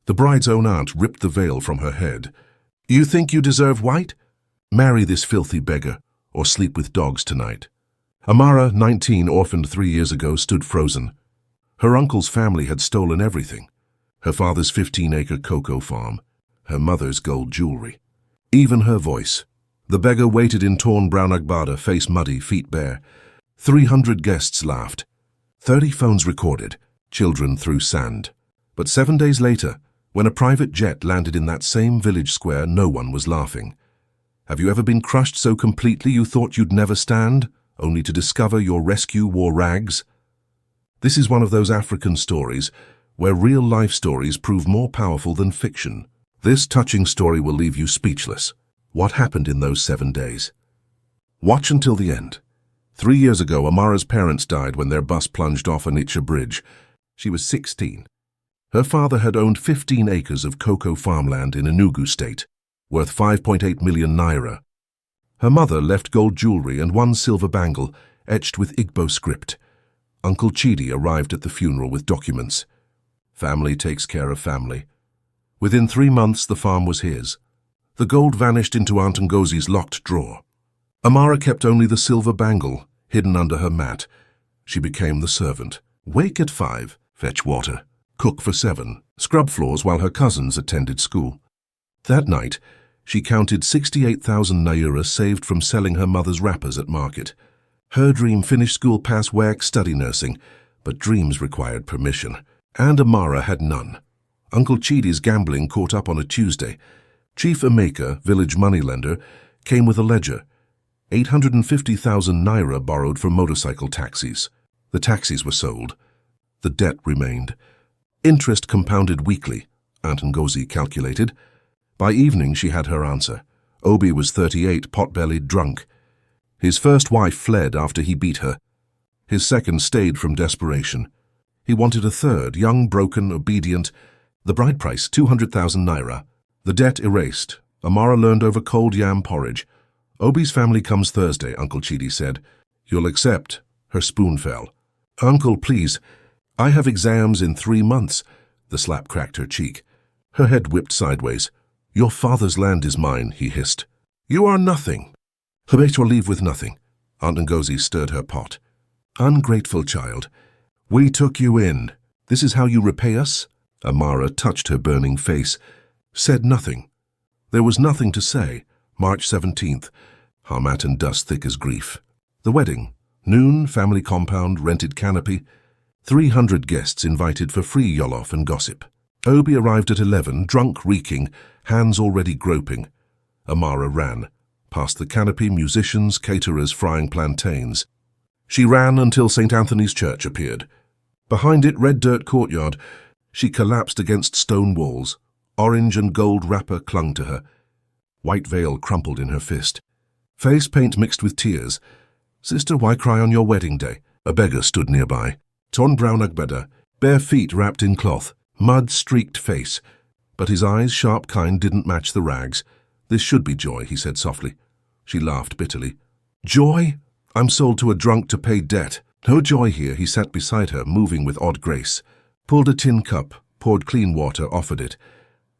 The bride's own aunt ripped the veil from her head. "You think you deserve white? Marry this filthy beggar, or sleep with dogs tonight." Amara, 19, orphaned 3 years ago, stood frozen. Her uncle's family had stolen everything. Her father's 15-acre cocoa farm, her mother's gold jewelry, even her voice. The beggar waited in torn brown agbada, face muddy, feet bare. 300 guests laughed. 30 phones recorded. Children threw sand. But 7 days later, when a private jet landed in that same village square, no one was laughing. Have you ever been crushed so completely you thought you'd never stand, only to discover your rescue wore rags? This is one of those African stories where real-life stories prove more powerful than fiction. This touching story will leave you speechless. What happened in those 7 days? Watch until the end. 3 years ago, Amara's parents died when their bus plunged off Onitsha Bridge. She was 16. Her father had owned 15 acres of cocoa farmland in Enugu State, worth 5.8 million naira. Her mother left gold jewelry and 1 silver bangle etched with Igbo script. Uncle Chidi arrived at the funeral with documents. Family takes care of family. Within 3 months, the farm was his. The gold vanished into Aunt Ngozi's locked drawer. Amara kept only the silver bangle, hidden under her mat. She became the servant. Wake at 5, fetch water, cook for 7, scrub floors while her cousins attended school. That night, she counted 68,000 naira saved from selling her mother's wrappers at market. Her dream: finish school, pass WAEC, study nursing. But dreams required permission, and Amara had none. Uncle Chidi's gambling caught up on a Tuesday. Chief Emeka, village moneylender, came with a ledger. 850,000 naira borrowed for motorcycle taxis. The taxis were sold. The debt remained. Interest compounded weekly, Aunt Ngozi calculated. By evening she had her answer. Obi was 38, pot-bellied, drunk. His first wife fled after he beat her. His second stayed from desperation. He wanted a third, young, broken, obedient. The bride price, 200,000 naira. The debt erased. Amara learned over cold yam porridge. Obi's family comes Thursday, Uncle Chidi said. You'll accept. Her spoon fell. Uncle, please. I have exams in 3 months. The slap cracked her cheek. Her head whipped sideways. Your father's land is mine, he hissed. You are nothing. Habet or leave with nothing. Aunt Ngozi stirred her pot. Ungrateful child. We took you in. This is how you repay us? Amara touched her burning face. Said nothing. There was nothing to say. March 17th. Harmat and dust thick as grief. The wedding. Noon, family compound, rented canopy. 300 guests invited for free yolof and gossip. Obi arrived at 11, drunk, reeking, hands already groping. Amara ran. Past the canopy, musicians, caterers frying plantains. She ran until St. Anthony's Church appeared. Behind it, red dirt courtyard. She collapsed against stone walls. Orange and gold wrapper clung to her. White veil crumpled in her fist. Face paint mixed with tears. Sister, why cry on your wedding day? A beggar stood nearby. Torn brown agbada, bare feet wrapped in cloth, mud-streaked face. But his eyes, sharp, kind, didn't match the rags. This should be joy, he said softly. She laughed bitterly. Joy? I'm sold to a drunk to pay debt. No joy here. He sat beside her, moving with odd grace. Pulled a tin cup, poured clean water, offered it.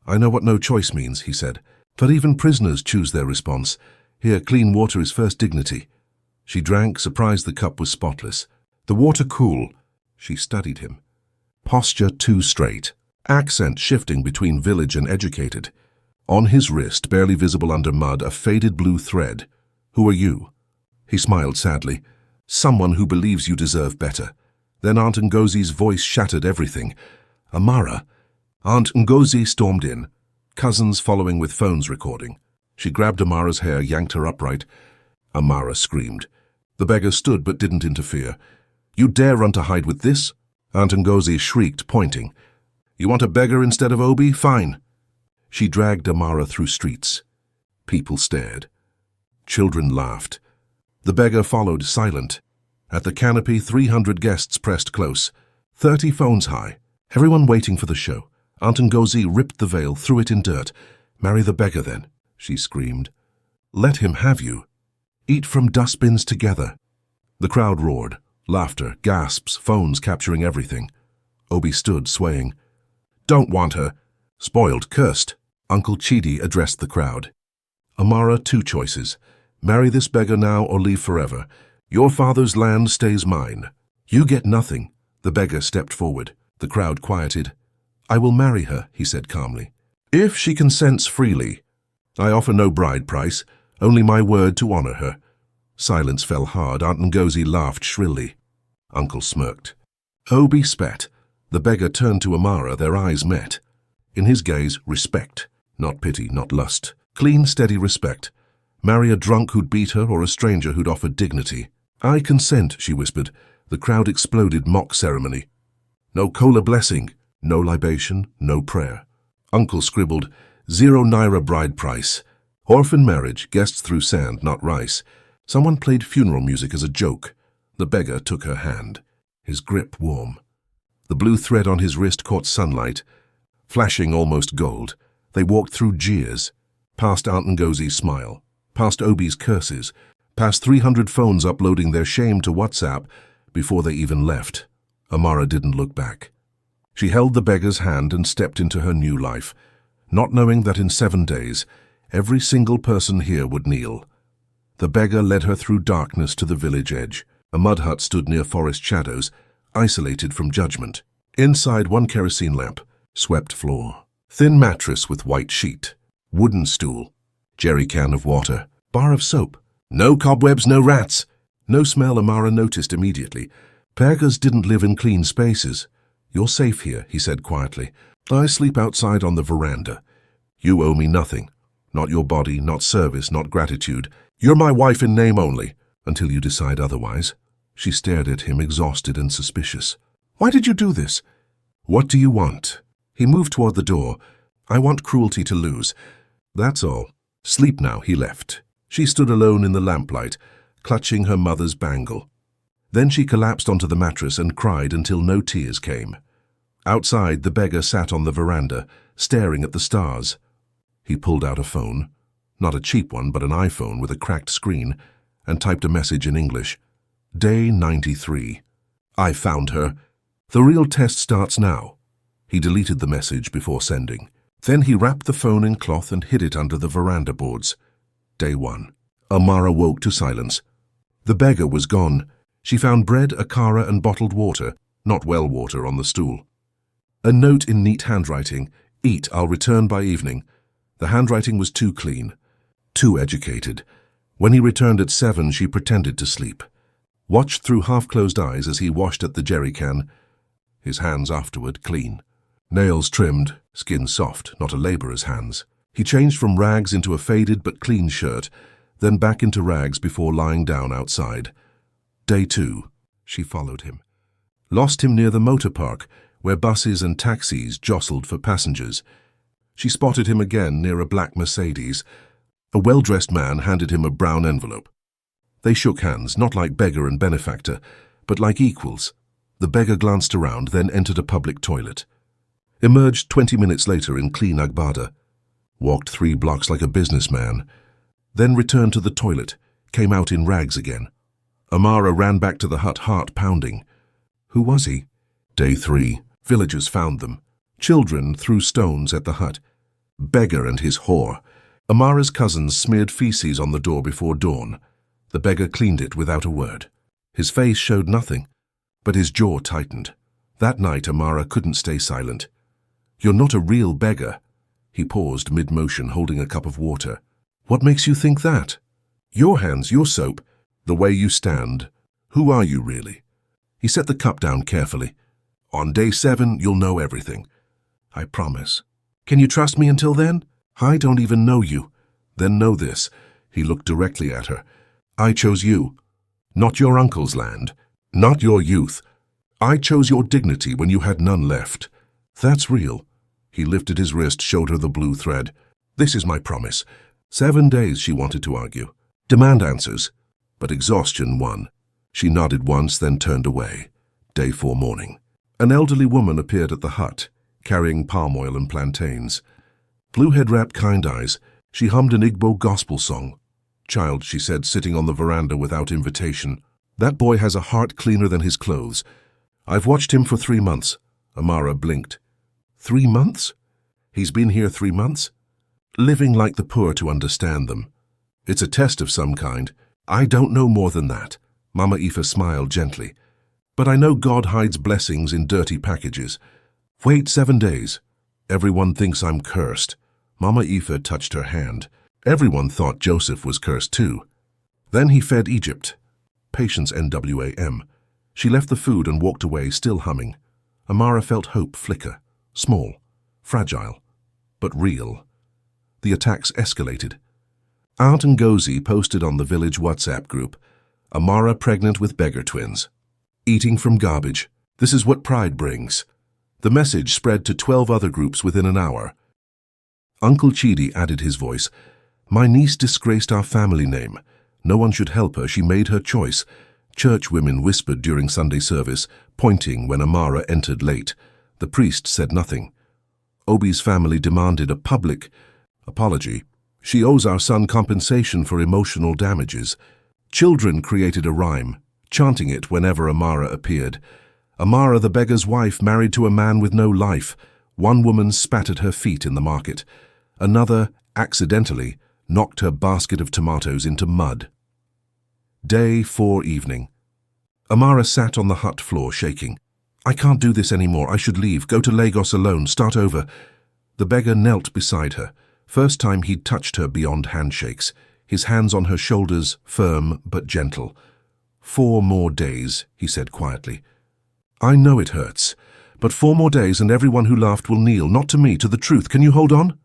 I know what no choice means, he said. But even prisoners choose their response. Here, clean water is first dignity. She drank, surprised the cup was spotless. The water cool. She studied him. Posture too straight. Accent shifting between village and educated. On his wrist, barely visible under mud, a faded blue thread. Who are you? He smiled sadly. Someone who believes you deserve better. Then Aunt Ngozi's voice shattered everything. Amara. Aunt Ngozi stormed in, cousins following with phones recording. She grabbed Amara's hair, yanked her upright. Amara screamed. The beggar stood but didn't interfere. You dare run to hide with this? Aunt Ngozi shrieked, pointing. You want a beggar instead of Obi? Fine. She dragged Amara through streets. People stared. Children laughed. The beggar followed, silent. At the canopy, 300 guests pressed close, 30 phones high, everyone waiting for the show. Aunt Ngozi ripped the veil, threw it in dirt. Marry the beggar, then, she screamed. Let him have you. Eat from dustbins together. The crowd roared. Laughter, gasps, phones capturing everything. Obi stood, swaying. Don't want her. Spoiled, cursed, Uncle Chidi addressed the crowd. Amara, 2 choices. Marry this beggar now or leave forever. Your father's land stays mine. You get nothing. The beggar stepped forward. The crowd quieted. I will marry her, he said calmly. If she consents freely. I offer no bride price, only my word to honor her. Silence fell hard. Aunt Ngozi laughed shrilly. Uncle smirked. Obi spat. The beggar turned to Amara. Their eyes met. In his gaze, respect. Not pity, not lust. Clean, steady respect. Marry a drunk who'd beat her or a stranger who'd offered dignity. I consent, she whispered. The crowd exploded mock ceremony. No kola blessing, no libation, no prayer. Uncle scribbled, 0 naira bride price. Orphan marriage, guests threw sand, not rice. Someone played funeral music as a joke. The beggar took her hand, his grip warm. The blue thread on his wrist caught sunlight, flashing almost gold. They walked through jeers, past Aunt Ngozi's smile, past Obi's curses, past 300 phones uploading their shame to WhatsApp before they even left. Amara didn't look back. She held the beggar's hand and stepped into her new life, not knowing that in 7 days, every single person here would kneel. The beggar led her through darkness to the village edge. A mud hut stood near forest shadows, isolated from judgment. Inside, 1 kerosene lamp, swept floor, thin mattress with white sheet, wooden stool, jerry can of water, bar of soap. No cobwebs, no rats. No smell, Amara noticed immediately. Beggars didn't live in clean spaces. You're safe here, he said quietly. I sleep outside on the veranda. You owe me nothing. Not your body, not service, not gratitude. You're my wife in name only, until you decide otherwise. She stared at him, exhausted and suspicious. Why did you do this? What do you want? He moved toward the door. I want cruelty to lose. That's all. Sleep now, he left. She stood alone in the lamplight, clutching her mother's bangle. Then she collapsed onto the mattress and cried until no tears came. Outside, the beggar sat on the veranda, staring at the stars. He pulled out a phone, not a cheap one, but an iPhone with a cracked screen, and typed a message in English. Day 93. I found her. The real test starts now. He deleted the message before sending. Then he wrapped the phone in cloth and hid it under the veranda boards. Day 1. Amara woke to silence. The beggar was gone. She found bread, akara, and bottled water, not well water, on the stool. A note in neat handwriting. Eat, I'll return by evening. The handwriting was too clean, too educated. When he returned at 7, she pretended to sleep. Watched through half-closed eyes as he washed at the jerry can. His hands afterward clean. Nails trimmed, skin soft, not a labourer's hands. He changed from rags into a faded but clean shirt, then back into rags before lying down outside. Day 2. She followed him. Lost him near the motor park, where buses and taxis jostled for passengers. She spotted him again near a black Mercedes. A well-dressed man handed him a brown envelope. They shook hands, not like beggar and benefactor, but like equals. The beggar glanced around, then entered a public toilet. Emerged 20 minutes later in clean agbada. Walked 3 blocks like a businessman. Then returned to the toilet, came out in rags again. Amara ran back to the hut, heart pounding. Who was he? Day 3. Villagers found them. Children threw stones at the hut. Beggar and his whore. Amara's cousins smeared feces on the door before dawn. The beggar cleaned it without a word. His face showed nothing, but his jaw tightened. That night Amara couldn't stay silent. You're not a real beggar. He paused mid-motion, holding a cup of water. What makes you think that? Your hands, your soap, the way you stand. Who are you really? He set the cup down carefully. On day 7, you'll know everything. I promise. Can you trust me until then? I don't even know you. Then know this. He looked directly at her. I chose you. Not your uncle's land. Not your youth. I chose your dignity when you had none left. That's real. He lifted his wrist, showed her the blue thread. This is my promise. 7 days, she wanted to argue. Demand answers. But exhaustion won. She nodded once, then turned away. Day 4 morning. An elderly woman appeared at the hut, carrying palm oil and plantains. Blue head wrapped kind eyes. She hummed an Igbo gospel song. Child, she said, sitting on the veranda without invitation. That boy has a heart cleaner than his clothes. I've watched him for 3 months. Amara blinked. 3 months? He's been here 3 months? Living like the poor to understand them. It's a test of some kind. I don't know more than that. Mama Aoife smiled gently. But I know God hides blessings in dirty packages. Wait 7 days. Everyone thinks I'm cursed. Mama Aoife touched her hand. Everyone thought Joseph was cursed too. Then he fed Egypt. Patience NWAM. She left the food and walked away, still humming. Amara felt hope flicker. Small, fragile, but real. The attacks escalated. Aunt Ngozi posted on the village WhatsApp group, Amara pregnant with beggar twins. Eating from garbage. This is what pride brings. The message spread to 12 other groups within an hour. Uncle Chidi added his voice. My niece disgraced our family name. No one should help her. She made her choice. Church women whispered during Sunday service, pointing when Amara entered late. The priest said nothing. Obi's family demanded a public apology. She owes our son compensation for emotional damages. Children created a rhyme, chanting it whenever Amara appeared. Amara, the beggar's wife, married to a man with no life. One woman spat at her feet in the market. Another, accidentally, knocked her basket of tomatoes into mud. Day 4 evening. Amara sat on the hut floor, shaking. I can't do this anymore. I should leave, go to Lagos alone, start over. The beggar knelt beside her. First time he'd touched her beyond handshakes. His hands on her shoulders, firm but gentle. 4 more days, he said quietly. I know it hurts, but 4 more days and everyone who laughed will kneel, not to me, to the truth. Can you hold on?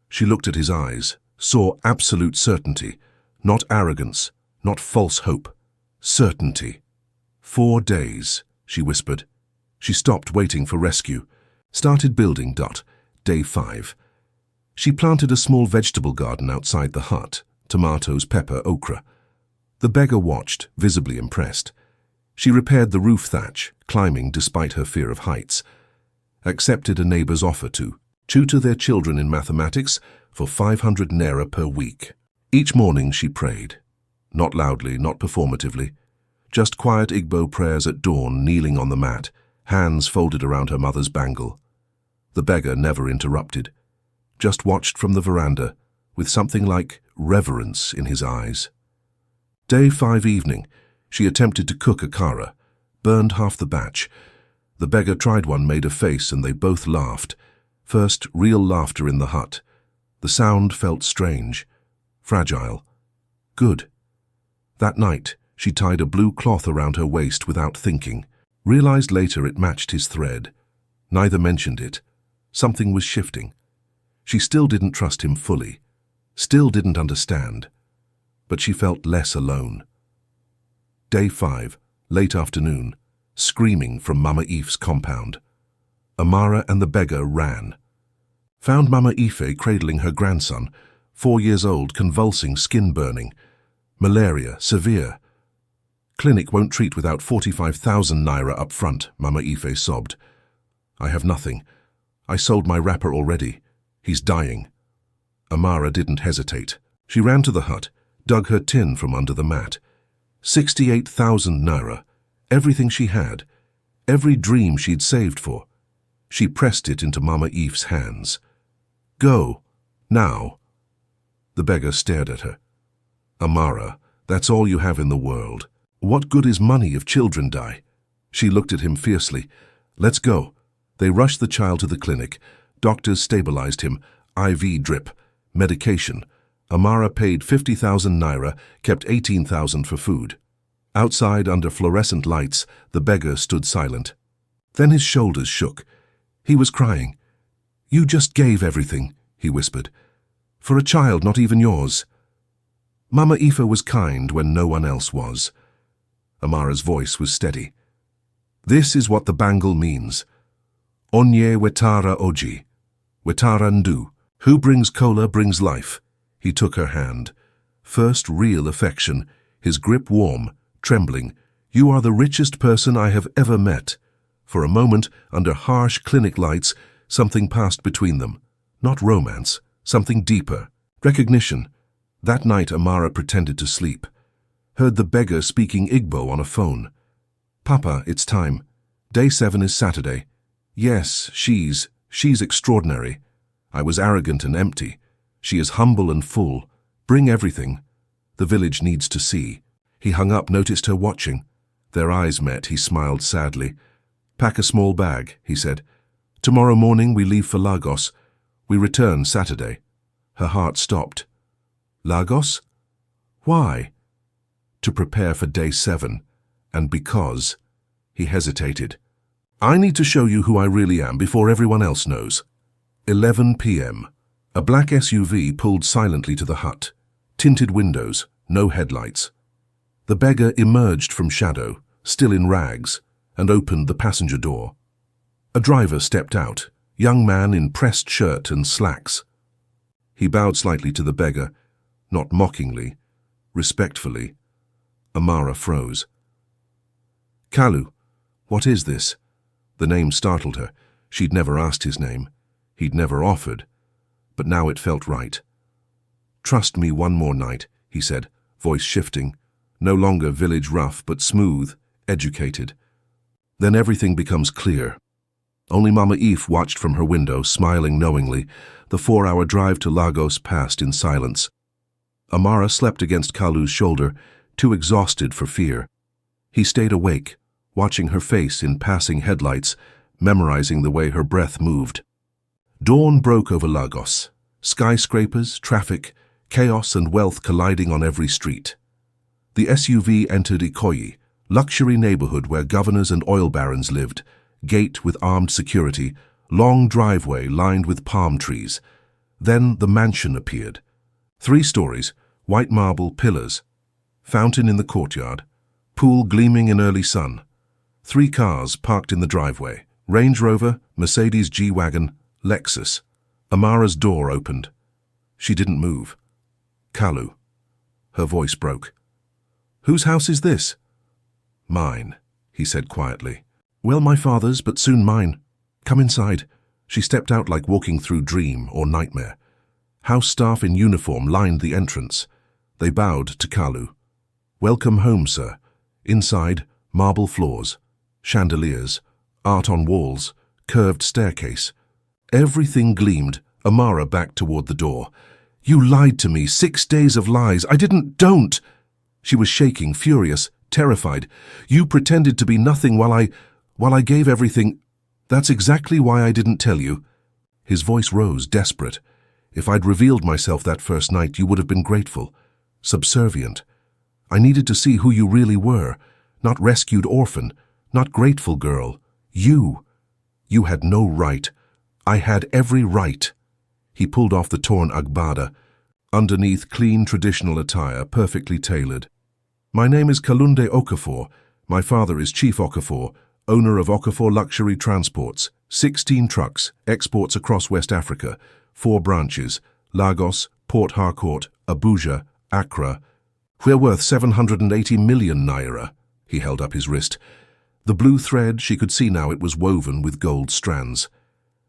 She looked at his eyes, saw absolute certainty, not arrogance, not false hope. Certainty. 4 days, she whispered. She stopped waiting for rescue. Started building. Day 5. She planted a small vegetable garden outside the hut. Tomatoes, pepper, okra. The beggar watched, visibly impressed. She repaired the roof thatch, climbing despite her fear of heights. Accepted a neighbor's offer to tutor their children in mathematics for 500 naira per week. Each morning she prayed. Not loudly, not performatively. Just quiet Igbo prayers at dawn, kneeling on the mat, hands folded around her mother's bangle. The beggar never interrupted. Just watched from the veranda, with something like reverence in his eyes. Day 5 evening, she attempted to cook akara, burned half the batch. The beggar tried one, made a face, and they both laughed. First, real laughter in the hut. The sound felt strange, fragile. Good. That night, she tied a blue cloth around her waist without thinking. Realized later it matched his thread. Neither mentioned it. Something was shifting. She still didn't trust him fully. Still didn't understand. But she felt less alone. Day 5, late afternoon, screaming from Mama Aife's compound. Amara and the beggar ran. Found Mama Aife cradling her grandson, 4 years old, convulsing, skin burning. Malaria, severe. Clinic won't treat without 45,000 naira up front, Mama Aife sobbed. I have nothing. I sold my wrapper already. He's dying. Amara didn't hesitate. She ran to the hut, dug her tin from under the mat. 68,000 naira. Everything she had. Every dream she'd saved for. She pressed it into Mama Aife's hands. Go. Now. The beggar stared at her. Amara, that's all you have in the world. What good is money if children die? She looked at him fiercely. Let's go. They rushed the child to the clinic. Doctors stabilized him. IV drip. Medication. Amara paid 50,000 naira, kept 18,000 for food. Outside, under fluorescent lights, the beggar stood silent. Then his shoulders shook. He was crying. You just gave everything, he whispered. For a child not even yours. Mama Aife was kind when no one else was. Amara's voice was steady. This is what the bangle means. Onye wetara oji. Wetara ndu. Who brings kola brings life. He took her hand. First real affection, his grip warm, trembling. You are the richest person I have ever met. For a moment, under harsh clinic lights, something passed between them. Not romance, something deeper. Recognition. That night Amara pretended to sleep. Heard the beggar speaking Igbo on a phone. Papa, it's time. Day 7 is Saturday. Yes, she's extraordinary. I was arrogant and empty. She is humble and full. Bring everything. The village needs to see. He hung up, noticed her watching. Their eyes met. He smiled sadly. Pack a small bag, he said. Tomorrow morning we leave for Lagos. We return Saturday. Her heart stopped. Lagos? Why? To prepare for day 7. And because... He hesitated. I need to show you who I really am before everyone else knows. 11 p.m. A black SUV pulled silently to the hut. Tinted windows, no headlights. The beggar emerged from shadow, still in rags, and opened the passenger door. A driver stepped out, young man in pressed shirt and slacks. He bowed slightly to the beggar, not mockingly, respectfully. Amara froze. Kalu, what is this? The name startled her. She'd never asked his name. He'd never offered. But now it felt right. Trust me one more night, he said, voice shifting. No longer village rough, but smooth, educated. Then everything becomes clear. Only Mama Eve watched from her window, smiling knowingly. The 4-hour drive to Lagos passed in silence. Amara slept against Kalu's shoulder, too exhausted for fear. He stayed awake, watching her face in passing headlights, memorizing the way her breath moved. Dawn broke over Lagos. Skyscrapers, traffic, chaos and wealth colliding on every street. The SUV entered Ikoyi, luxury neighborhood where governors and oil barons lived, gate with armed security, long driveway lined with palm trees. Then the mansion appeared. 3 stories, white marble pillars, fountain in the courtyard, pool gleaming in early sun. 3 cars parked in the driveway, Range Rover, Mercedes G-Wagon, Lexus. Amara's door opened. She didn't move. Kalu. Her voice broke. Whose house is this? Mine, he said quietly. Well, my father's, but soon mine. Come inside. She stepped out like walking through dream or nightmare. House staff in uniform lined the entrance. They bowed to Kalu. Welcome home, sir. Inside, marble floors, chandeliers, art on walls, curved staircase. Everything gleamed. Amara backed toward the door. You lied to me. 6 days of lies. I don't. She was shaking, furious, terrified. You pretended to be nothing while I gave everything. That's exactly why I didn't tell you. His voice rose, desperate. If I'd revealed myself that first night, you would have been grateful, subservient. I needed to see who you really were, not rescued orphan, not grateful girl. You. You had no right. I had every right. He pulled off the torn agbada. Underneath, clean traditional attire, perfectly tailored. My name is Kalunde Okafor. My father is Chief Okafor, owner of Okafor Luxury Transports, 16 trucks, exports across West Africa, 4 branches, Lagos, Port Harcourt, Abuja, Accra. We're worth 780 million naira. He held up his wrist. The blue thread, she could see now it was woven with gold strands.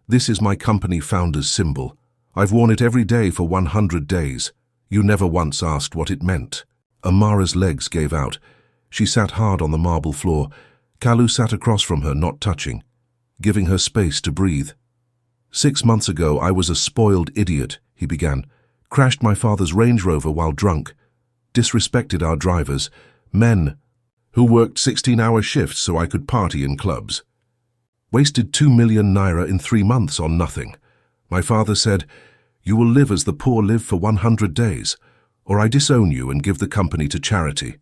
This is my company founder's symbol. I've worn it every day for 100 days. You never once asked what it meant. Amara's legs gave out. She sat hard on the marble floor. Kalu sat across from her, not touching, giving her space to breathe. 6 months ago, I was a spoiled idiot, he began. Crashed my father's Range Rover while drunk. Disrespected our drivers, men who worked 16-hour shifts so I could party in clubs. Wasted 2 million naira in 3 months on nothing. My father said, you will live as the poor live for 100 days, or I disown you and give the company to charity.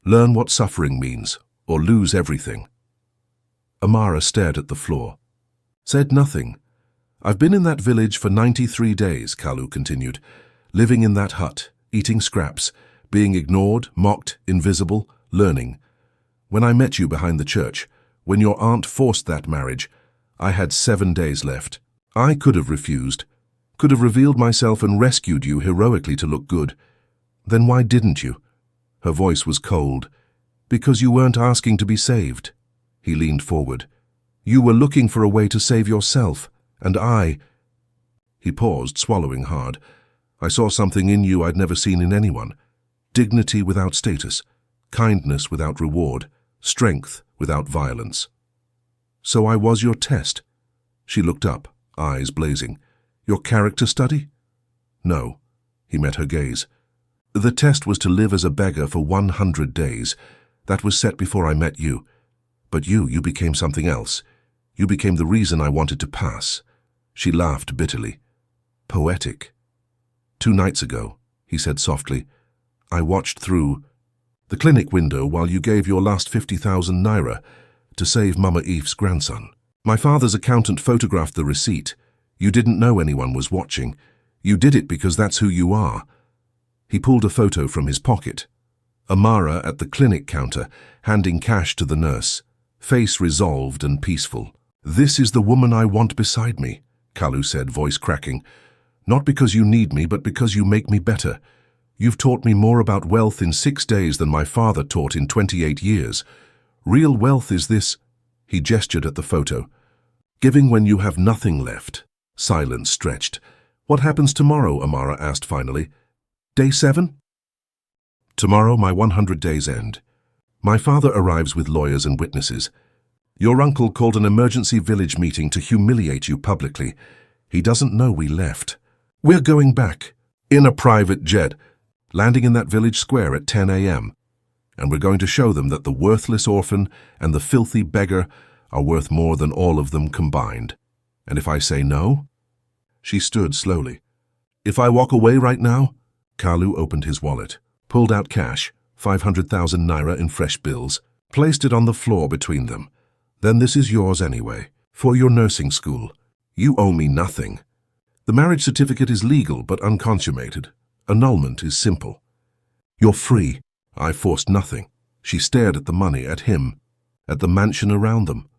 Learn what suffering means, or lose everything. Amara stared at the floor. Said nothing. I've been in that village for 93 days, Kalu continued, living in that hut, eating scraps, being ignored, mocked, invisible, learning. When I met you behind the church, when your aunt forced that marriage, I had 7 days left. I could have refused, could have revealed myself and rescued you heroically to look good. Then why didn't you? Her voice was cold. Because you weren't asking to be saved. He leaned forward. You were looking for a way to save yourself, and I... He paused, swallowing hard. I saw something in you I'd never seen in anyone. Dignity without status, kindness without reward, strength without violence. So I was your test. She looked up, eyes blazing. Your character study? No. He met her gaze. The test was to live as a beggar for 100 days. That was set before I met you. But you became something else. You became the reason I wanted to pass. She laughed bitterly. Poetic. 2 nights ago, he said softly, I watched through the clinic window while you gave your last 50,000 naira to save Mama Eve's grandson. My father's accountant photographed the receipt. You didn't know anyone was watching. You did it because that's who you are. He pulled a photo from his pocket. Amara at the clinic counter, handing cash to the nurse, face resolved and peaceful. This is the woman I want beside me, Kalu said, voice cracking. Not because you need me, but because you make me better. You've taught me more about wealth in 6 days than my father taught in 28 years. Real wealth is this, he gestured at the photo. Giving when you have nothing left. Silence stretched. What happens tomorrow? Amara asked finally. Day 7? Tomorrow my 100 days end. My father arrives with lawyers and witnesses. Your uncle called an emergency village meeting to humiliate you publicly. He doesn't know we left. We're going back, in a private jet, landing in that village square at 10 a.m. And we're going to show them that the worthless orphan and the filthy beggar are worth more than all of them combined. And if I say no? She stood slowly. If I walk away right now? Kalu opened his wallet, pulled out cash, 500,000 naira in fresh bills, placed it on the floor between them. Then this is yours anyway, for your nursing school. You owe me nothing. The marriage certificate is legal but unconsummated. Annulment is simple. You're free. I forced nothing. She stared at the money, at him, at the mansion around them.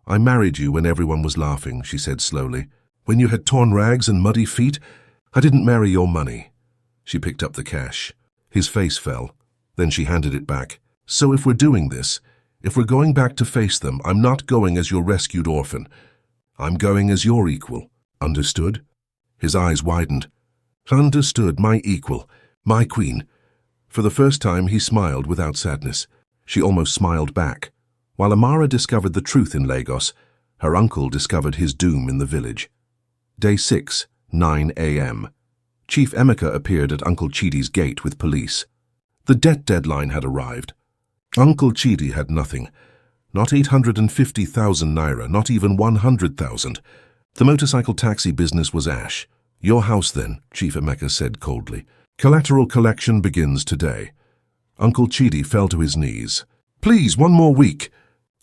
I married you when everyone was laughing, she said slowly. When you had torn rags and muddy feet, I didn't marry your money. She picked up the cash. His face fell. Then she handed it back. So if we're doing this, if we're going back to face them, I'm not going as your rescued orphan. I'm going as your equal. Understood? His eyes widened. Understood, my equal, my queen. For the first time, he smiled without sadness. She almost smiled back. While Amara discovered the truth in Lagos, her uncle discovered his doom in the village. Day 6, 9 a.m. Chief Emeka appeared at Uncle Chidi's gate with police. The debt deadline had arrived. Uncle Chidi had nothing. Not 850,000 naira, not even 100,000. The motorcycle taxi business was ash. Your house then, Chief Emeka said coldly. Collateral collection begins today. Uncle Chidi fell to his knees. Please, 1 more week.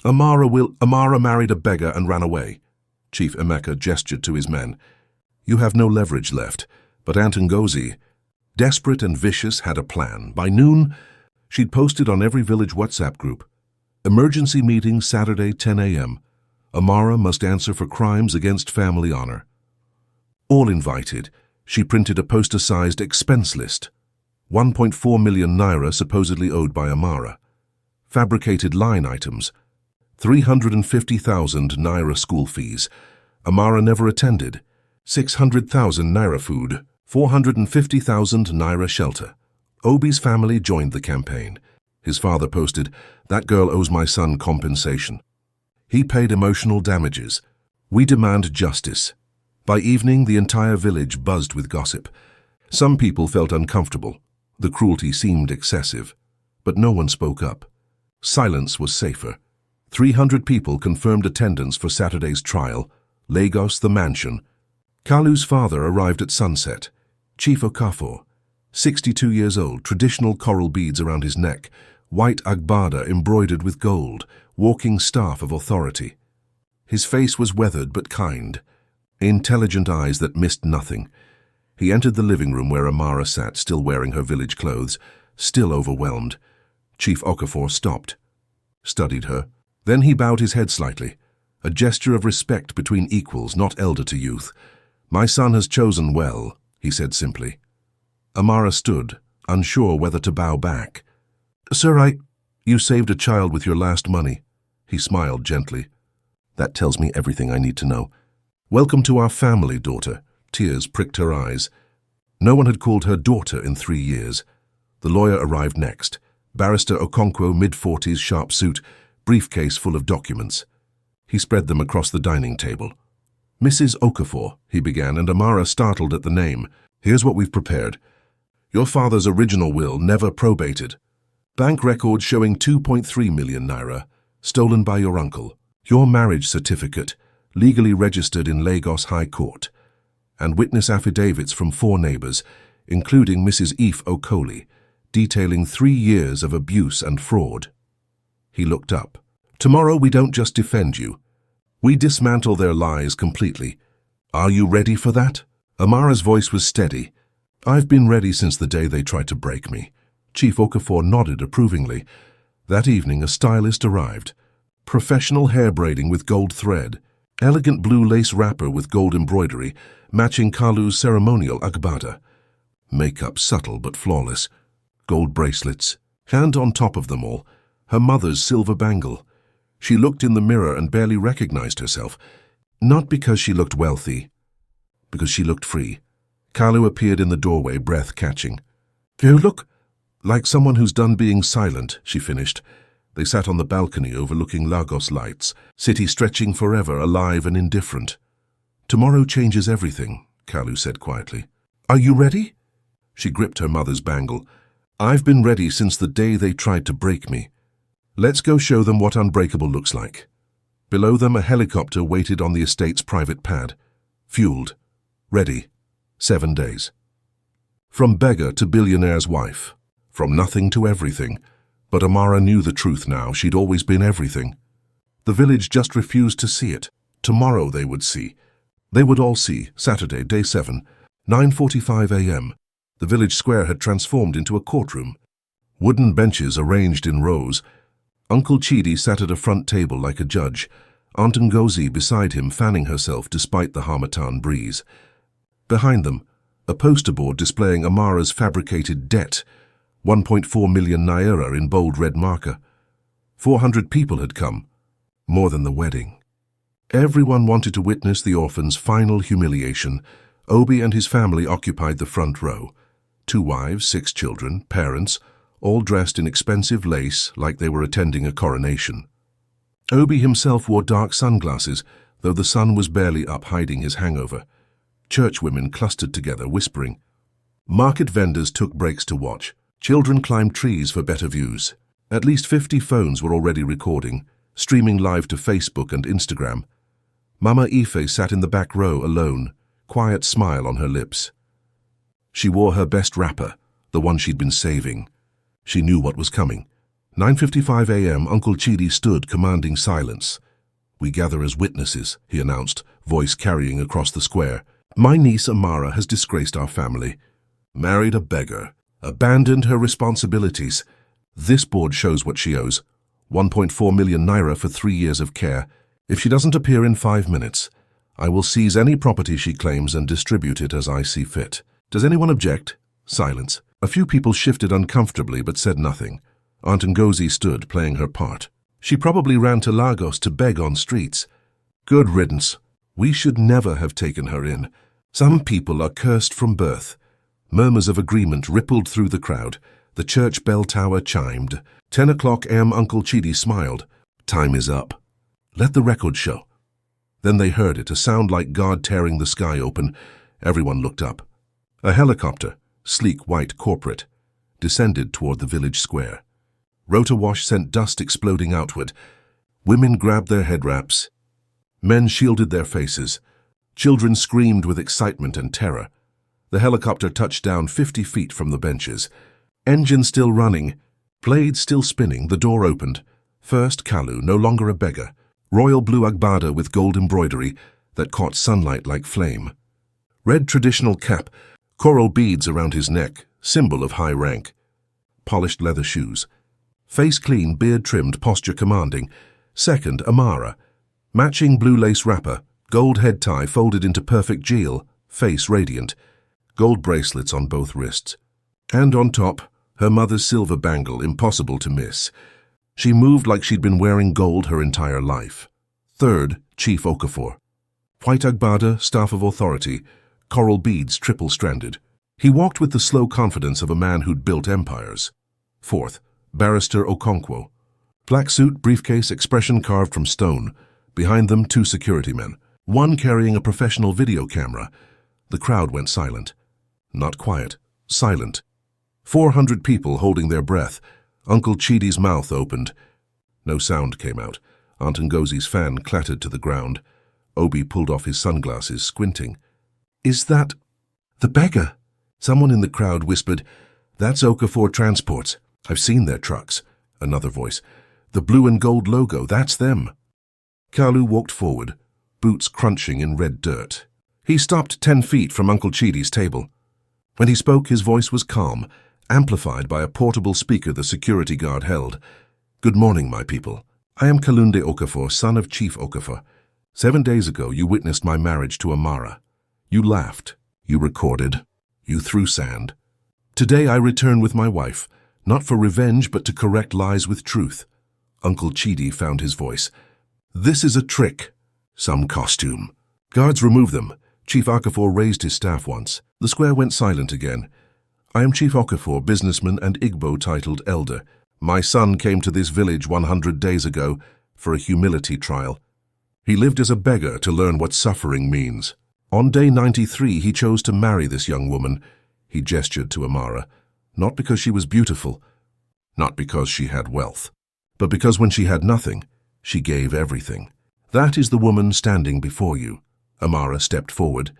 Amara married a beggar and ran away. Chief Emeka gestured to his men. You have no leverage left, but Aunt Ngozi, desperate and vicious, had a plan. By noon, she'd posted on every village WhatsApp group. Emergency meeting Saturday, 10 a.m. Amara must answer for crimes against family honor. All invited, she printed a poster-sized expense list. 1.4 million naira supposedly owed by Amara. Fabricated line items. 350,000 naira school fees. Amara never attended. 600,000 naira food. 450,000 naira shelter. Obi's family joined the campaign. His father posted, "That girl owes my son compensation." He paid emotional damages. We demand justice. By evening, the entire village buzzed with gossip. Some people felt uncomfortable. The cruelty seemed excessive. But no one spoke up. Silence was safer. 300 people confirmed attendance for Saturday's trial. Lagos, the mansion. Kalu's father arrived at sunset. Chief Okafor, 62 years old, traditional coral beads around his neck, white agbada embroidered with gold, walking staff of authority. His face was weathered but kind. Intelligent eyes that missed nothing. He entered the living room where Amara sat, still wearing her village clothes, still overwhelmed. Chief Okafor stopped, studied her. Then he bowed his head slightly, a gesture of respect between equals, not elder to youth. My son has chosen well, he said simply. Amara stood, unsure whether to bow back. Sir, you saved a child with your last money. He smiled gently. That tells me everything I need to know. Welcome to our family, daughter. Tears pricked her eyes. No one had called her daughter in 3 years. The lawyer arrived next. Barrister Okonkwo, mid-40s, sharp suit, briefcase full of documents. He spread them across the dining table. Mrs. Okafor, he began, and Amara startled at the name. Here's what we've prepared. Your father's original will never probated. Bank records showing 2.3 million naira, stolen by your uncle. Your marriage certificate, legally registered in Lagos High Court. And witness affidavits from 4 neighbors, including Mrs. Eve Okoli, detailing 3 years of abuse and fraud. He looked up. Tomorrow we don't just defend you. We dismantle their lies completely. Are you ready for that? Amara's voice was steady. I've been ready since the day they tried to break me. Chief Okafor nodded approvingly. That evening a stylist arrived. Professional hair braiding with gold thread. Elegant blue lace wrapper with gold embroidery, matching Kalu's ceremonial agbada. Makeup subtle but flawless. Gold bracelets. And on top of them all, her mother's silver bangle. She looked in the mirror and barely recognized herself. Not because she looked wealthy, because she looked free. Kalu appeared in the doorway, breath catching. You look like someone who's done being silent, she finished. They sat on the balcony overlooking Lagos lights, city stretching forever, alive and indifferent. Tomorrow changes everything, Kalu said quietly. Are you ready? She gripped her mother's bangle. I've been ready since the day they tried to break me. Let's go show them what unbreakable looks like. Below them a helicopter waited on the estate's private pad. Fueled. Ready. 7 days. From beggar to billionaire's wife. From nothing to everything. But Amara knew the truth now. She'd always been everything. The village just refused to see it. Tomorrow they would see. They would all see. Saturday, day 7, 9:45 a.m. The village square had transformed into a courtroom. Wooden benches arranged in rows. Uncle Chidi sat at a front table like a judge, Aunt Ngozi beside him fanning herself despite the harmattan breeze. Behind them, a poster board displaying Amara's fabricated debt, 1.4 million naira in bold red marker. 400 people had come, more than the wedding. Everyone wanted to witness the orphan's final humiliation. Obi and his family occupied the front row. 2 wives, 6 children, parents, all dressed in expensive lace like they were attending a coronation. Obi himself wore dark sunglasses, though the sun was barely up, hiding his hangover. Churchwomen clustered together, whispering. Market vendors took breaks to watch. Children climbed trees for better views. At least 50 phones were already recording, streaming live to Facebook and Instagram. Mama Ife sat in the back row alone, quiet smile on her lips. She wore her best wrapper, the one she'd been saving. She knew what was coming. 9:55 a.m. Uncle Chidi stood, commanding silence. We gather as witnesses, he announced, voice carrying across the square. My niece Amara has disgraced our family. Married a beggar. Abandoned her responsibilities. This board shows what she owes. 1.4 million naira for 3 years of care. If she doesn't appear in 5 minutes, I will seize any property she claims and distribute it as I see fit. Does anyone object? Silence. A few people shifted uncomfortably but said nothing. Aunt Ngozi stood, playing her part. She probably ran to Lagos to beg on streets. Good riddance. We should never have taken her in. Some people are cursed from birth. Murmurs of agreement rippled through the crowd. The church bell tower chimed. 10 o'clock a.m. Uncle Chidi smiled. Time is up. Let the record show. Then they heard it, a sound like God tearing the sky open. Everyone looked up. A helicopter, sleek white corporate, descended toward the village square. Rotor wash sent dust exploding outward. Women grabbed their head wraps. Men shielded their faces. Children screamed with excitement and terror. The helicopter touched down 50 feet from the benches. Engine still running, blade still spinning, the door opened. First Kalu, no longer a beggar. Royal blue agbada with gold embroidery that caught sunlight like flame. Red traditional cap, coral beads around his neck, symbol of high rank. Polished leather shoes. Face clean, beard trimmed, posture commanding. Second, Amara. Matching blue lace wrapper, gold head tie folded into perfect jewel, face radiant. Gold bracelets on both wrists. And on top, her mother's silver bangle, impossible to miss. She moved like she'd been wearing gold her entire life. Third, Chief Okafor. White agbada, staff of authority, coral beads triple-stranded. He walked with the slow confidence of a man who'd built empires. Fourth, Barrister Okonkwo. Black suit, briefcase, expression carved from stone. Behind them, 2 security men. one carrying a professional video camera. The crowd went silent. Not quiet, silent. 400 people holding their breath. Uncle Chidi's mouth opened. No sound came out. Aunt Ngozi's fan clattered to the ground. Obi pulled off his sunglasses, squinting. "Is that the beggar?" Someone in the crowd whispered, "That's Okafor Transports. I've seen their trucks." Another voice, "The blue and gold logo, that's them." Kalu walked forward, boots crunching in red dirt. He stopped 10 feet from Uncle Chidi's table. When he spoke, his voice was calm, amplified by a portable speaker the security guard held. "Good morning, my people. I am Kalunde Okafor, son of Chief Okafor. 7 days ago, you witnessed my marriage to Amara. You laughed, you recorded, you threw sand. Today I return with my wife, not for revenge but to correct lies with truth." Uncle Chidi found his voice. "This is a trick. Some costume." Guards removed them. Chief Okafor raised his staff once. The square went silent again. "I am Chief Okafor, businessman and Igbo titled elder. My son came to this village 100 days ago for a humility trial. He lived as a beggar to learn what suffering means. On day 93, he chose to marry this young woman." He gestured to Amara. "Not because she was beautiful, not because she had wealth, but because when she had nothing, she gave everything. That is the woman standing before you." Amara stepped forward,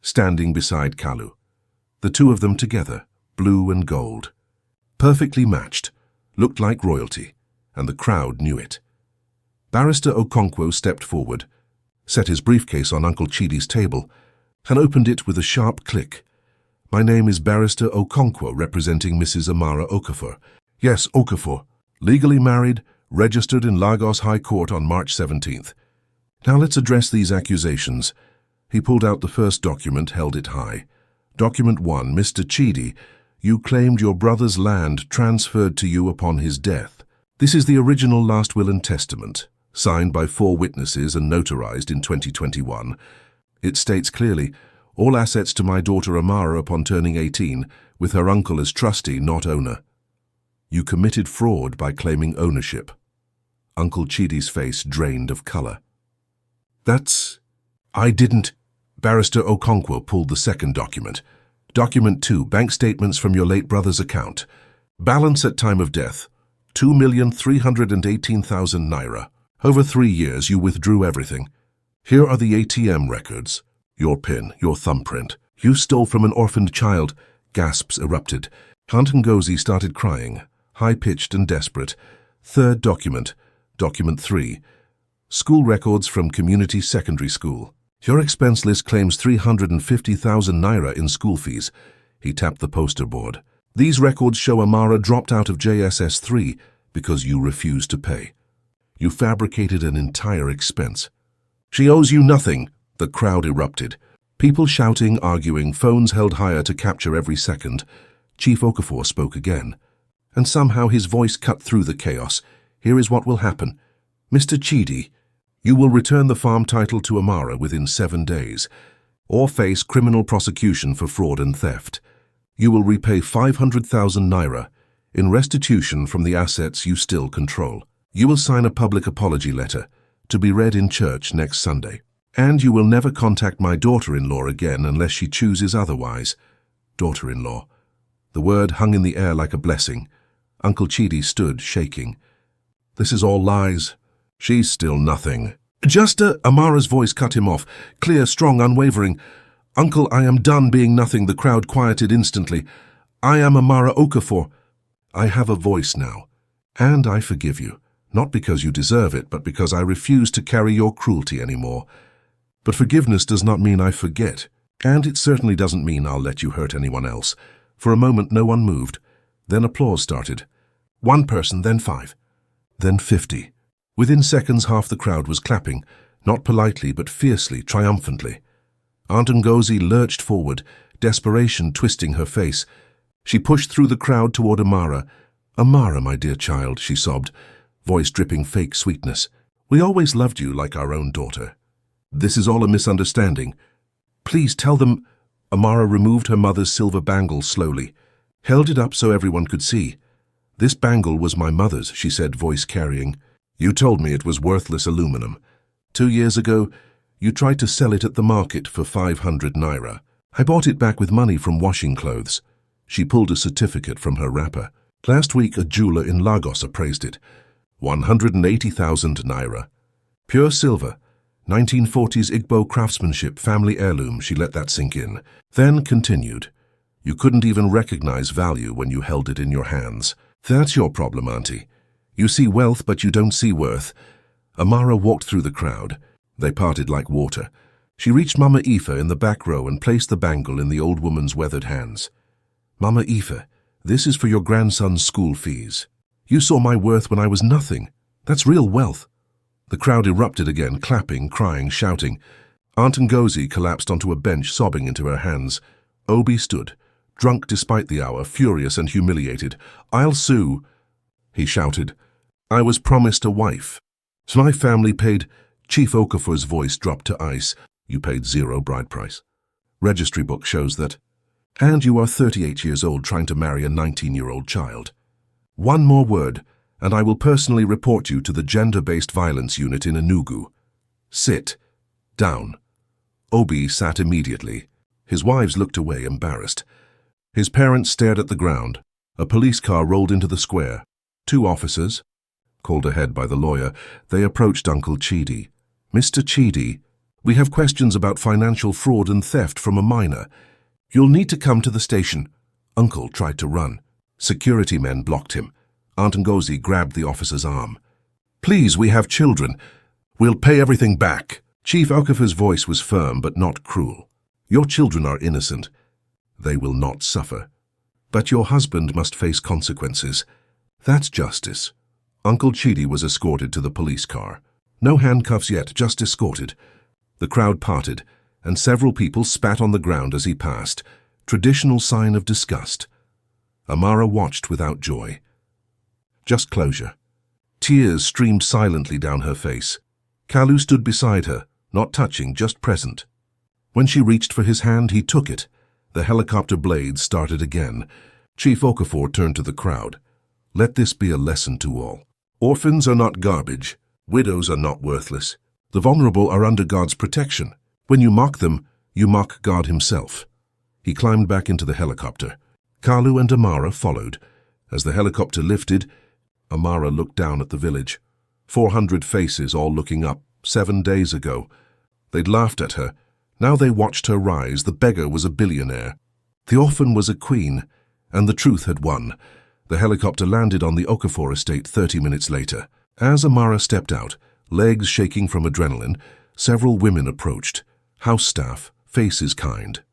standing beside Kalu. The two of them together, blue and gold. Perfectly matched, looked like royalty, and the crowd knew it. Barrister Okonkwo stepped forward, set his briefcase on Uncle Chidi's table, and opened it with a sharp click. "My name is Barrister Okonkwo, representing Mrs. Amara Okafor. Yes, Okafor, legally married, registered in Lagos High Court on March 17th. Now let's address these accusations." He pulled out the first document, held it high. Document 1, Mr. Chidi, you claimed your brother's land transferred to you upon his death. This is the original last will and testament, signed by 4 witnesses and notarized in 2021. It states clearly, all assets to my daughter Amara upon turning 18, with her uncle as trustee, not owner. You committed fraud by claiming ownership. Uncle Chidi's face drained of color. I didn't. Barrister Okonkwo pulled the second document. Document 2, bank statements from your late brother's account. Balance at time of death, 2,318,000 naira. Over 3 years, you withdrew everything. Here are the ATM records. Your PIN, your thumbprint. You stole from an orphaned child. Gasps erupted. Aunt Ngozi started crying, high-pitched and desperate. Third document, document 3. School records from community secondary school. Your expense list claims 350,000 naira in school fees. He tapped the poster board. These records show Amara dropped out of JSS 3 because you refused to pay. You fabricated an entire expense. She owes you nothing. The crowd erupted. People shouting, arguing, phones held higher to capture every second. Chief Okafor spoke again. And somehow his voice cut through the chaos. Here is what will happen. Mr. Chidi, you will return the farm title to Amara within 7 days, or face criminal prosecution for fraud and theft. You will repay 500,000 naira in restitution from the assets you still control. You will sign a public apology letter to be read in church next Sunday. And you will never contact my daughter-in-law again unless she chooses otherwise. Daughter-in-law. The word hung in the air like a blessing. Uncle Chidi stood, shaking. This is all lies. She's still nothing. Amara's voice cut him off, clear, strong, unwavering. Uncle, I am done being nothing. The crowd quieted instantly. I am Amara Okafor. I have a voice now, and I forgive you, not because you deserve it, but because I refuse to carry your cruelty anymore. But forgiveness does not mean I forget, and it certainly doesn't mean I'll let you hurt anyone else. For a moment, no one moved. Then applause started. 1 person, then 5, then 50. Within seconds, half the crowd was clapping, not politely but fiercely, triumphantly. Aunt Ngozi lurched forward, desperation twisting her face. She pushed through the crowd toward Amara. Amara, my dear child, she sobbed, voice dripping fake sweetness. We always loved you like our own daughter. This is all a misunderstanding. Please tell them. Amara removed her mother's silver bangle slowly, held it up so everyone could see. This bangle was my mother's, she said, voice carrying. You told me it was worthless aluminum. 2 years ago, You tried to sell it at the market for 500 naira. I bought it back with money from washing clothes. She pulled a certificate from her wrapper. Last week, a jeweler in Lagos appraised it. 180,000 naira. Pure silver. 1940s Igbo craftsmanship, family heirloom. She let that sink in. Then continued. You couldn't even recognize value when you held it in your hands. That's your problem, Auntie. You see wealth, but you don't see worth. Amara walked through the crowd. They parted like water. She reached Mama Aoife in the back row and placed the bangle in the old woman's weathered hands. Mama Aoife, this is for your grandson's school fees. You saw my worth when I was nothing. That's real wealth. The crowd erupted again, clapping, crying, shouting. Aunt Ngozi collapsed onto a bench, sobbing into her hands. Obi stood, drunk despite the hour, furious and humiliated. I'll sue, he shouted. I was promised a wife. So my family paid. Chief Okafor's voice dropped to ice. You paid 0 bride price. Registry book shows that. And you are 38 years old trying to marry a 19-year-old child. One more word, and I will personally report you to the gender-based violence unit in Enugu. Sit. Down. Obi sat immediately. His wives looked away, embarrassed. His parents stared at the ground. A police car rolled into the square. 2 officers. Called ahead by the lawyer, they approached Uncle Chidi. Mr. Chidi, we have questions about financial fraud and theft from a minor. You'll need to come to the station. Uncle tried to run. Security men blocked him. Aunt Ngozi grabbed the officer's arm. Please, we have children. We'll pay everything back. Chief Okafor's voice was firm but not cruel. Your children are innocent. They will not suffer. But your husband must face consequences. That's justice. Uncle Chidi was escorted to the police car. No handcuffs yet, just escorted. The crowd parted, and several people spat on the ground as he passed, traditional sign of disgust. Amara watched without joy. Just closure. Tears streamed silently down her face. Kalu stood beside her, not touching, just present. When she reached for his hand, he took it. The helicopter blades started again. Chief Okafor turned to the crowd. Let this be a lesson to all. Orphans are not garbage. Widows are not worthless. The vulnerable are under God's protection. When you mock them, you mock God himself. He climbed back into the helicopter. Kalu and Amara followed. As the helicopter lifted, Amara looked down at the village. 400 faces all looking up, 7 days ago. They'd laughed at her. Now they watched her rise. The beggar was a billionaire. The orphan was a queen, and the truth had won. The helicopter landed on the Okafor estate 30 minutes later. As Amara stepped out, legs shaking from adrenaline, several women approached. House staff, faces kind.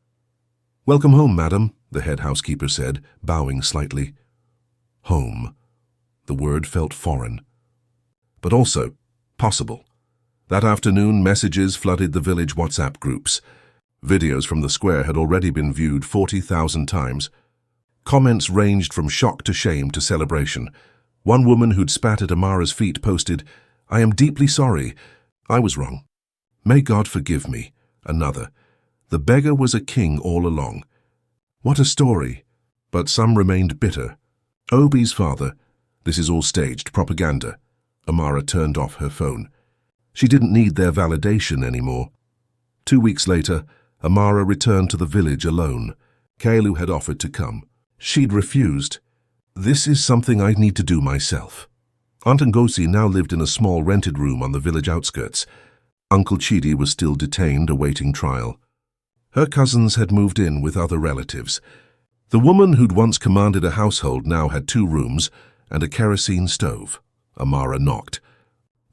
Welcome home, madam, the head housekeeper said, bowing slightly. Home. The word felt foreign. But also possible. That afternoon, messages flooded the village WhatsApp groups. Videos from the square had already been viewed 40,000 times. Comments ranged from shock to shame to celebration. One woman who'd spat at Amara's feet posted, I am deeply sorry. I was wrong. May God forgive me. Another, the beggar was a king all along. What a story. But some remained bitter. Obi's father, this is all staged propaganda. Amara turned off her phone. She didn't need their validation anymore. 2 weeks later, Amara returned to the village alone. Kalu had offered to come. She'd refused. This is something I need to do myself. Aunt Ngozi now lived in a small rented room on the village outskirts. Uncle Chidi was still detained, awaiting trial. Her cousins had moved in with other relatives. The woman who'd once commanded a household now had 2 rooms and a kerosene stove. Amara knocked.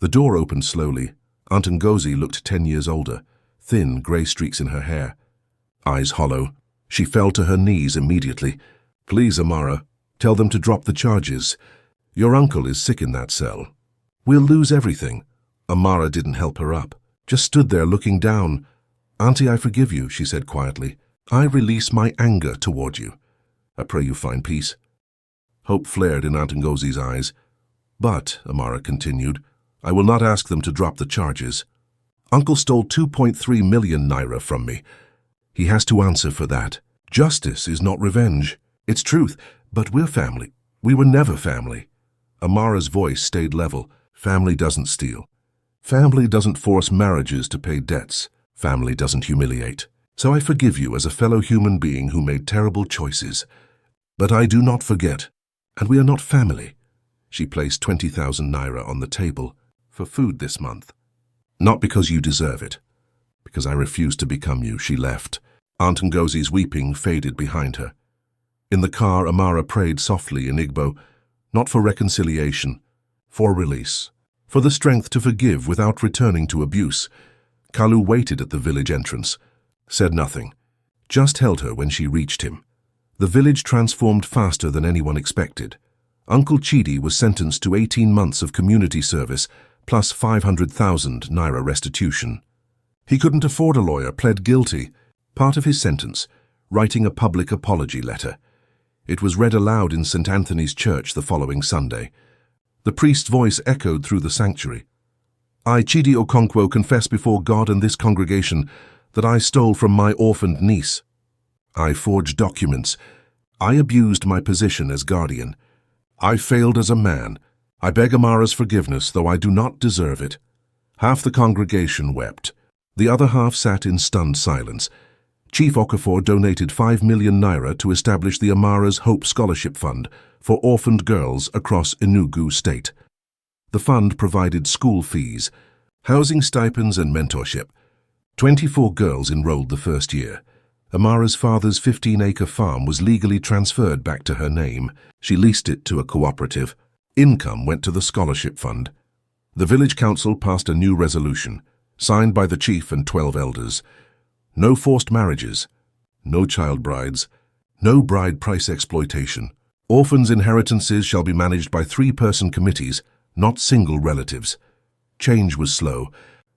The door opened slowly. Aunt Ngozi looked 10 years older, thin, grey streaks in her hair. Eyes hollow. She fell to her knees immediately. Please, Amara, tell them to drop the charges. Your uncle is sick in that cell. We'll lose everything. Amara didn't help her up, just stood there looking down. Auntie, I forgive you, she said quietly. I release my anger toward you. I pray you find peace. Hope flared in Aunt Ngozi's eyes. But, Amara continued, I will not ask them to drop the charges. Uncle stole 2.3 million naira from me. He has to answer for that. Justice is not revenge. It's truth, but we're family. We were never family. Amara's voice stayed level. Family doesn't steal. Family doesn't force marriages to pay debts. Family doesn't humiliate. So I forgive you as a fellow human being who made terrible choices. But I do not forget, and we are not family. She placed 20,000 naira on the table for food this month. Not because you deserve it. Because I refuse to become you, she left. Aunt Ngozi's weeping faded behind her. In the car, Amara prayed softly in Igbo, not for reconciliation, for release, for the strength to forgive without returning to abuse. Kalu waited at the village entrance, said nothing, just held her when she reached him. The village transformed faster than anyone expected. Uncle Chidi was sentenced to 18 months of community service plus 500,000 naira restitution. He couldn't afford a lawyer, pled guilty. Part of his sentence, writing a public apology letter. It was read aloud in St. Anthony's Church the following Sunday. The priest's voice echoed through the sanctuary. I, Chidi Okonkwo, confess before God and this congregation that I stole from my orphaned niece. I forged documents. I abused my position as guardian. I failed as a man. I beg Amara's forgiveness, though I do not deserve it. Half the congregation wept. The other half sat in stunned silence. Chief Okafor donated 5 million naira to establish the Amara's Hope Scholarship Fund for orphaned girls across Enugu State. The fund provided school fees, housing stipends and mentorship. 24 girls enrolled the first year. Amara's father's 15-acre farm was legally transferred back to her name. She leased it to a cooperative. Income went to the scholarship fund. The village council passed a new resolution, signed by the chief and 12 elders. No forced marriages, no child brides, no bride price exploitation. Orphans' inheritances shall be managed by 3-person committees, not single relatives. Change was slow,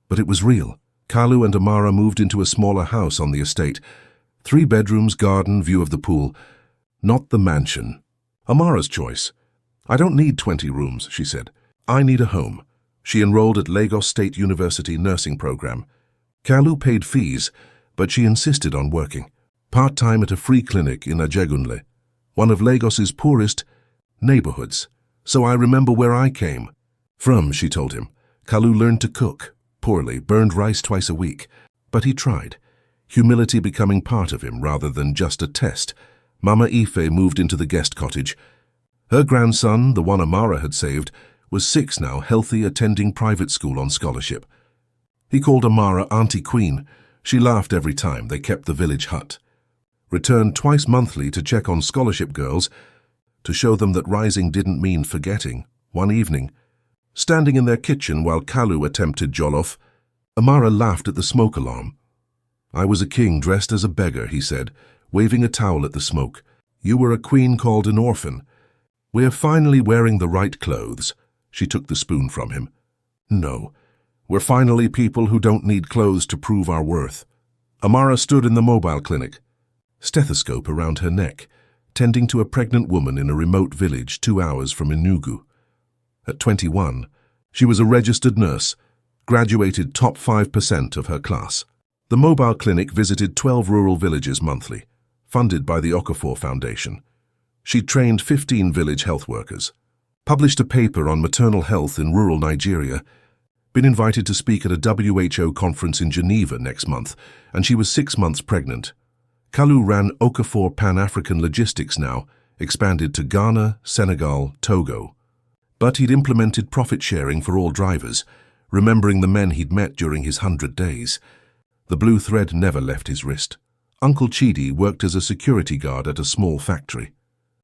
but it was real. Kalu and Amara moved into a smaller house on the estate. 3 bedrooms, garden, view of the pool. Not the mansion. Amara's choice. I don't need 20 rooms, she said. I need a home. She enrolled at Lagos State University nursing program. Kalu paid fees, but she insisted on working. Part-time at a free clinic in Ajegunle, one of Lagos's poorest neighborhoods. So I remember where I came from, she told him. Kalu learned to cook, poorly, burned rice twice a week. But he tried, humility becoming part of him rather than just a test. Mama Ife moved into the guest cottage. Her grandson, the one Amara had saved, was 6 now, healthy, attending private school on scholarship. He called Amara Auntie Queen. She laughed every time. They kept the village hut. Returned twice monthly to check on scholarship girls, to show them that rising didn't mean forgetting. One evening, standing in their kitchen while Kalu attempted jollof, Amara laughed at the smoke alarm. I was a king dressed as a beggar, he said, waving a towel at the smoke. You were a queen called an orphan. We're finally wearing the right clothes. She took the spoon from him. No, we're finally people who don't need clothes to prove our worth. Amara stood in the mobile clinic, stethoscope around her neck, tending to a pregnant woman in a remote village 2 hours from Enugu. At 21, she was a registered nurse, graduated top 5% of her class. The mobile clinic visited 12 rural villages monthly, funded by the Okafor Foundation. She trained 15 village health workers, published a paper on maternal health in rural Nigeria, been invited to speak at a WHO conference in Geneva next month, and she was 6 months pregnant. Kalu ran Okafor Pan-African Logistics now, expanded to Ghana, Senegal, Togo. But he'd implemented profit sharing for all drivers, remembering the men he'd met during his 100 days. The blue thread never left his wrist. Uncle Chidi worked as a security guard at a small factory.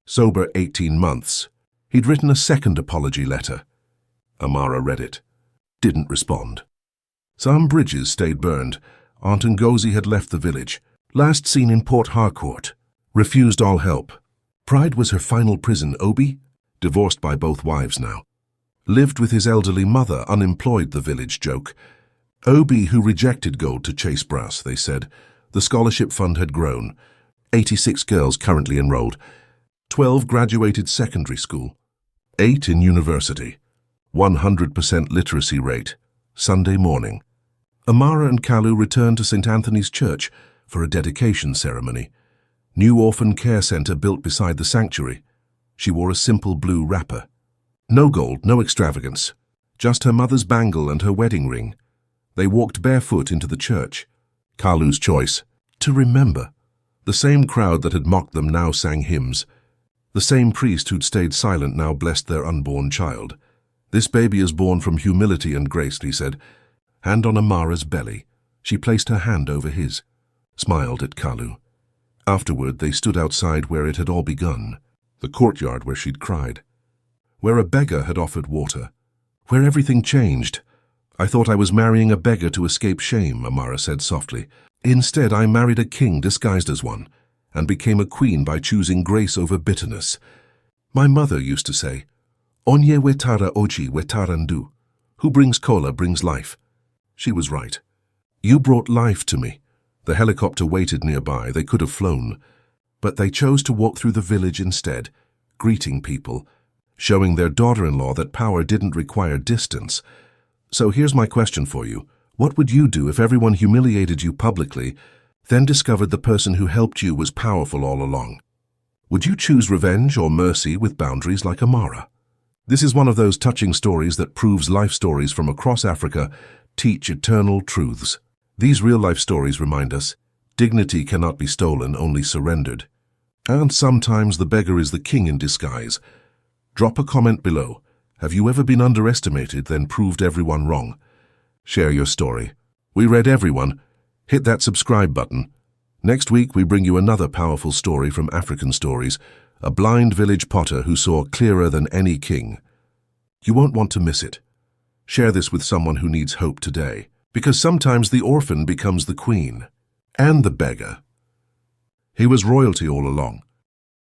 Sober 18 months. He'd written a second apology letter. Amara read it. Didn't respond. Some bridges stayed burned. Aunt Ngozi had left the village. Last seen in Port Harcourt. Refused all help. Pride was her final prison. Obi, divorced by both wives now. Lived with his elderly mother, unemployed, the village joke. Obi, who rejected gold to chase brass, they said. The scholarship fund had grown. 86 girls currently enrolled. 12 graduated secondary school. 8 in university. 100% literacy rate. Sunday morning. Amara and Kalu returned to St. Anthony's Church for a dedication ceremony. New orphan care center built beside the sanctuary. She wore a simple blue wrapper. No gold, no extravagance. Just her mother's bangle and her wedding ring. They walked barefoot into the church. Kalu's choice. To remember. The same crowd that had mocked them now sang hymns. The same priest who'd stayed silent now blessed their unborn child. This baby is born from humility and grace, he said. Hand on Amara's belly. She placed her hand over his. Smiled at Kalu. Afterward, they stood outside where it had all begun. The courtyard where she'd cried. Where a beggar had offered water. Where everything changed. I thought I was marrying a beggar to escape shame, Amara said softly. Instead, I married a king disguised as one, and became a queen by choosing grace over bitterness. My mother used to say, Onye wetara oji wetarandu. Who brings kola brings life. She was right. You brought life to me. The helicopter waited nearby. They could have flown. But they chose to walk through the village instead, greeting people, showing their daughter-in-law that power didn't require distance. So here's my question for you. What would you do if everyone humiliated you publicly, then discovered the person who helped you was powerful all along? Would you choose revenge or mercy with boundaries like Amara? This is one of those touching stories that proves life stories from across Africa teach eternal truths. These real-life stories remind us, dignity cannot be stolen, only surrendered. And sometimes the beggar is the king in disguise. Drop a comment below. Have you ever been underestimated, then proved everyone wrong? Share your story. We read everyone. Hit that subscribe button. Next week, we bring you another powerful story from African Stories, a blind village potter who saw clearer than any king. You won't want to miss it. Share this with someone who needs hope today, because sometimes the orphan becomes the queen and the beggar. He was royalty all along.